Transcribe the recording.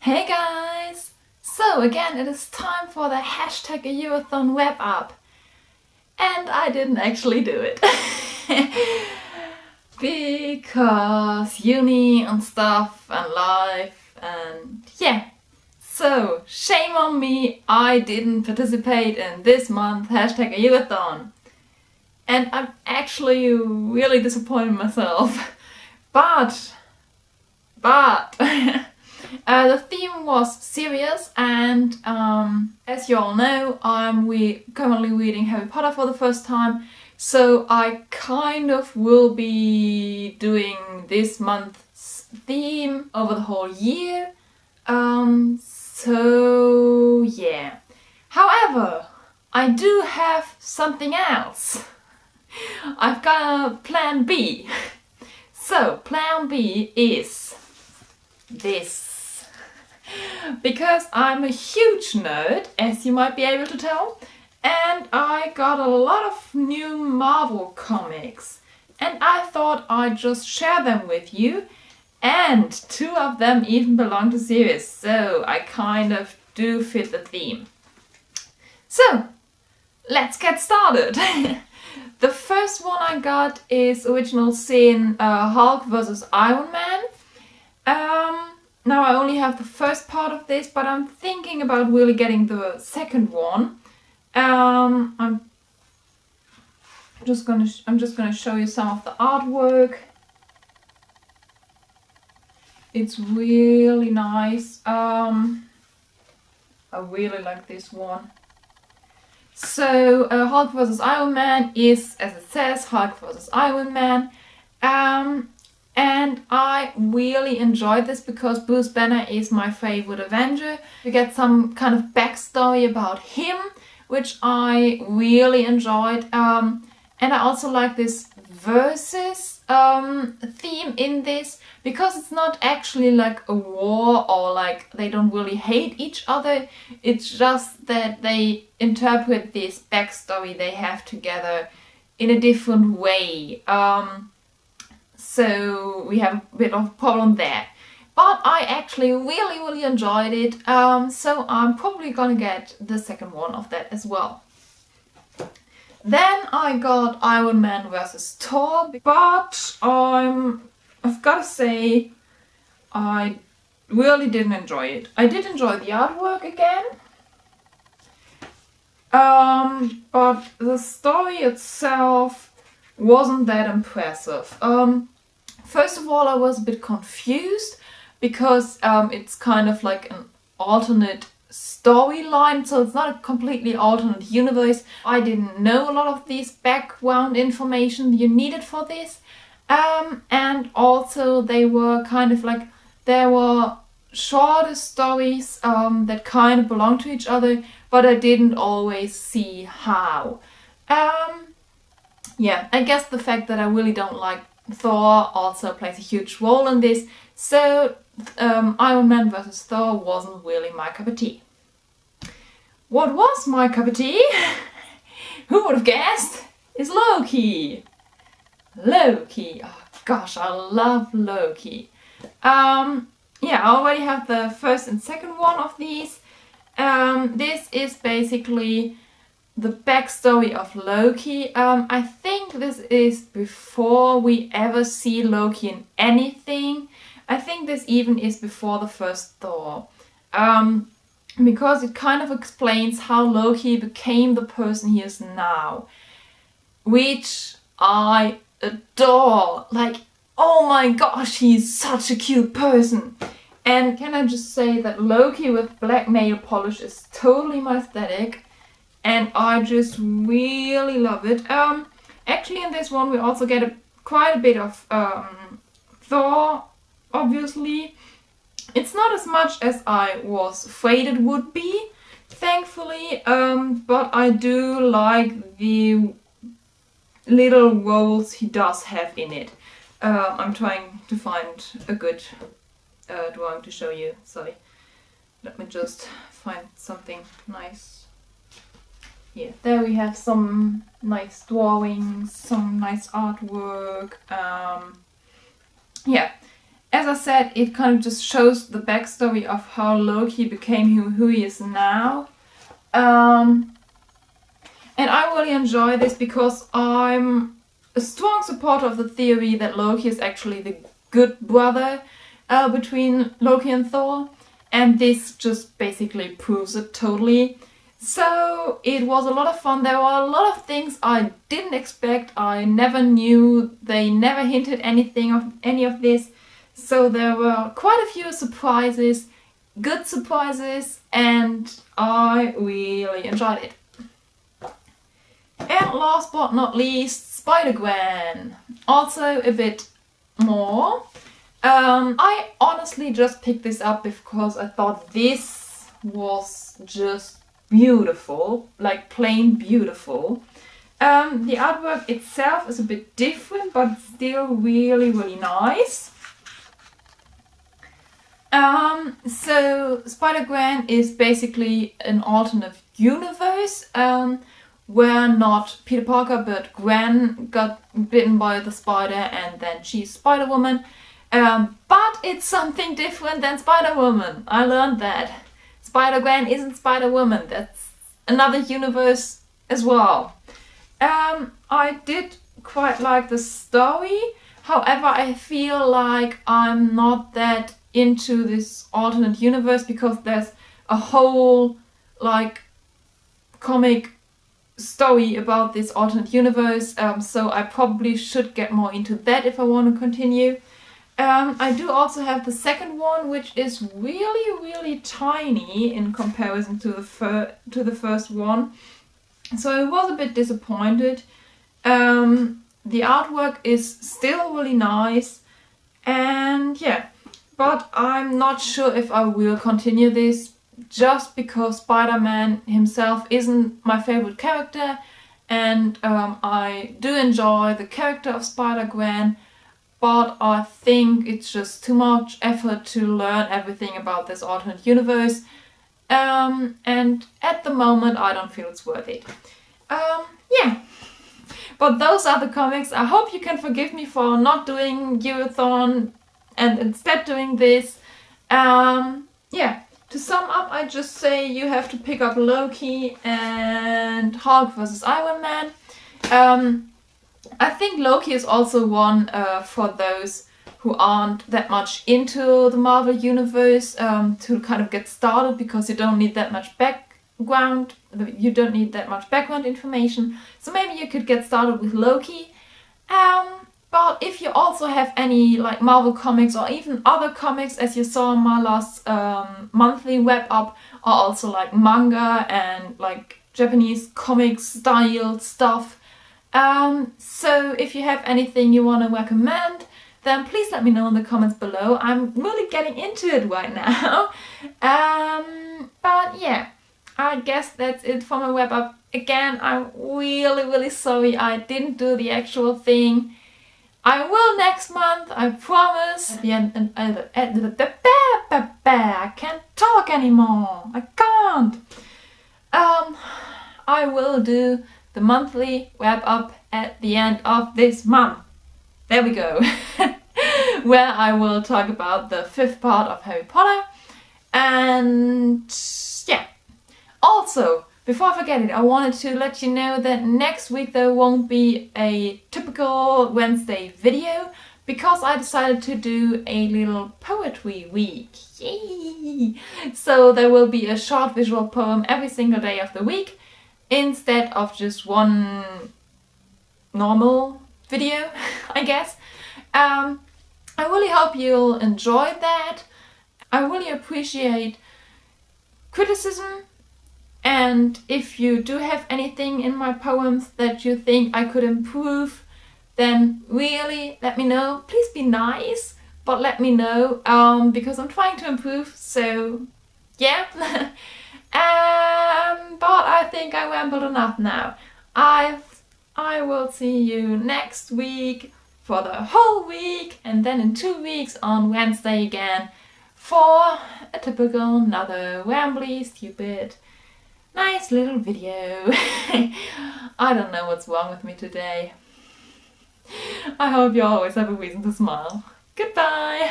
Hey guys! So again, it is time for the hashtag AYearathon web app. And I didn't actually do it. Because uni and stuff and life and yeah. So shame on me, I didn't participate in this month's hashtag AYearathon. And I'm actually really disappointed in myself. But the theme was serious, and as you all know, I'm currently reading Harry Potter for the first time, so I kind of will be doing this month's theme over the whole year. So yeah. However, I do have something else. I've got a plan B. So plan B is this. Because I'm a huge nerd, as you might be able to tell, and I got a lot of new Marvel comics, and I thought I'd just share them with you, and two of them even belong to series, so I kind of do fit the theme. So, let's get started! The first one I got is original sin Hulk vs. Iron Man. Now I only have the first part of this, but I'm thinking about really getting the second one. I'm just gonna show you some of the artwork. It's really nice. I really like this one. So Hulk vs. Iron Man is, as it says, Hulk vs. Iron Man. And I really enjoyed this because Bruce Banner is my favorite Avenger. You get some kind of backstory about him, which I really enjoyed. And I also like this versus theme in this, because it's not actually like a war or like they don't really hate each other. It's just that they interpret this backstory they have together in a different way. So we have a bit of a problem there. But I actually really enjoyed it, so I'm probably gonna get the second one of that as well. Then I got Iron Man vs. Thor, but I've gotta say I really didn't enjoy it. I did enjoy the artwork again, but the story itself wasn't that impressive. First of all, I was a bit confused because it's kind of like an alternate storyline, so it's not a completely alternate universe. I didn't know a lot of these background information you needed for this. And also they were kind of like, there were shorter stories that kind of belong to each other, but I didn't always see how. Yeah, I guess the fact that I really don't like Thor also plays a huge role in this, so Iron Man vs. Thor wasn't really my cup of tea. What was my cup of tea? Who would have guessed? Is Loki. Loki. Oh gosh, I love Loki. Yeah, I already have the first and second one of these. This is basically the backstory of Loki. I think this is before we ever see Loki in anything. I think this even is before the first Thor. Because it kind of explains how Loki became the person he is now. Which I adore. Like, oh my gosh, he's such a cute person. And can I just say that Loki with black nail polish is totally my aesthetic. And I just really love it. Actually in this one we also get quite a bit of Thor, obviously. It's not as much as I was afraid it would be, thankfully, but I do like the little roles he does have in it. I'm trying to find a good drawing to show you, sorry. Let me just find something nice. Yeah, there we have some nice drawings, some nice artwork. Yeah, as I said, it kind of just shows the backstory of how Loki became who he is now. And I really enjoy this because I'm a strong supporter of the theory that Loki is actually the good brother between Loki and Thor. And this just basically proves it totally. So it was a lot of fun. There were a lot of things I didn't expect. I never knew. They never hinted anything of any of this. So there were quite a few surprises, good surprises, and I really enjoyed it. And last but not least, SpiderGwen. Also a bit more. I honestly just picked this up because I thought this was just beautiful, like plain beautiful. The artwork itself is a bit different, but still really, really nice. So SpiderGwen is basically an alternate universe where not Peter Parker but Gwen got bitten by the spider and then she's Spider-Woman. But it's something different than Spider-Woman. I learned that. SpiderGwen isn't Spider-Woman. That's another universe as well. I did quite like the story. However, I feel like I'm not that into this alternate universe because there's a whole like comic story about this alternate universe. So I probably should get more into that if I want to continue. I do also have the second one, which is really, really tiny in comparison to the first one. So I was a bit disappointed. The artwork is still really nice, and yeah, but I'm not sure if I will continue this just because Spider-Man himself isn't my favorite character, and I do enjoy the character of Spider-Gwen. But I think it's just too much effort to learn everything about this alternate universe. And at the moment I don't feel it's worth it. Yeah. But those are the comics. I hope you can forgive me for not doing AYearathon and instead doing this. Yeah. To sum up, I just say you have to pick up Loki and Hulk vs. Iron Man. I think Loki is also one for those who aren't that much into the Marvel Universe to kind of get started, because you don't need that much background, information. So maybe you could get started with Loki. But if you also have any like Marvel comics or even other comics, as you saw in my last monthly web up, or also like manga and like Japanese comic style stuff. So if you have anything you want to recommend, then please let me know in the comments below. I'm really getting into it right now. But yeah, I guess that's it for my web up. Again, I'm really, really sorry I didn't do the actual thing. I will next month, I promise. At the end, I can't talk anymore. I can't. I will do the monthly wrap up at the end of this month. There we go. Where I will talk about the 5th part of Harry Potter. And yeah. Also, before I forget it, I wanted to let you know that next week there won't be a typical Wednesday video because I decided to do a little poetry week. Yay! So there will be a short visual poem every single day of the week, instead of just one normal video, I guess. I really hope you'll enjoy that. I really appreciate criticism, and if you do have anything in my poems that you think I could improve, then really let me know. Please be nice, but let me know, because I'm trying to improve, so yeah. But I think I rambled enough now. I will see you next week for the whole week, and then in 2 weeks on Wednesday again for a typical another rambly, stupid, nice little video. I don't know what's wrong with me today. I hope you always have a reason to smile. Goodbye!